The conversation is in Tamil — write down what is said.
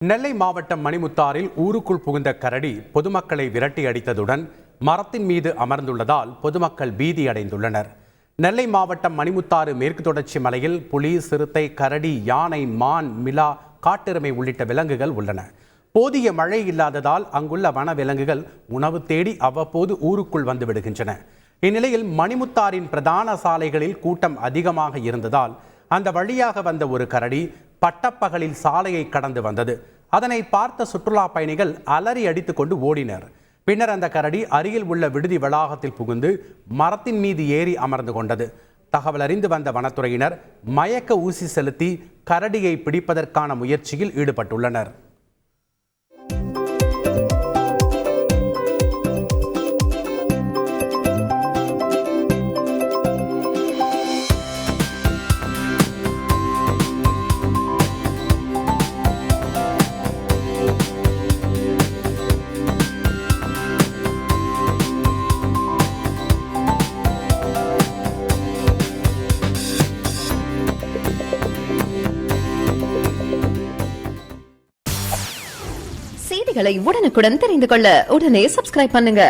நெல்லை மாவட்டம் மணிமுத்தாறில் ஊருக்குள் புகுந்த கரடி பொதுமக்களை விரட்டி அடித்ததுடன் மரத்தின் மீது அமர்ந்துள்ளதால் பொதுமக்கள் பீதி அடைந்துள்ளனர். நெல்லை மாவட்டம் மணிமுத்தாறு மேற்கு தொடர்ச்சி மலையில் புலி, சிறுத்தை, கரடி, யானை, மான், மிலா, காட்டெருமை உள்ளிட்ட விலங்குகள் உள்ளன. போதிய மழை இல்லாததால் அங்குள்ள வன விலங்குகள் உணவு தேடி அவ்வப்போது ஊருக்குள் வந்து விடுகின்றன. இந்நிலையில் மணிமுத்தாறின் பிரதான சாலைகளில் கூட்டம் அதிகமாக இருந்ததால் அந்த வழியாக வந்த ஒரு கரடி பட்டப்பகலில் சாலையை கடந்து வந்தது. அதனை பார்த்த சுற்றுலா பயணிகள் அலறி அடித்துக் கொண்டு ஓடினர். பின்னர் அந்த கரடி அருகில் உள்ள விடுதி வளாகத்தில் புகுந்து மரத்தின் மீது ஏறி அமர்ந்து கொண்டது. தகவல் அறிந்து வந்த வனத்துறையினர் மயக்க ஊசி செலுத்தி கரடியை பிடிப்பதற்கான முயற்சியில் ஈடுபட்டுள்ளனர். செய்திகளை உடனுக்குடன் தெரிந்து கொள்ள உடனே சப்ஸ்கிரைப் பண்ணுங்க.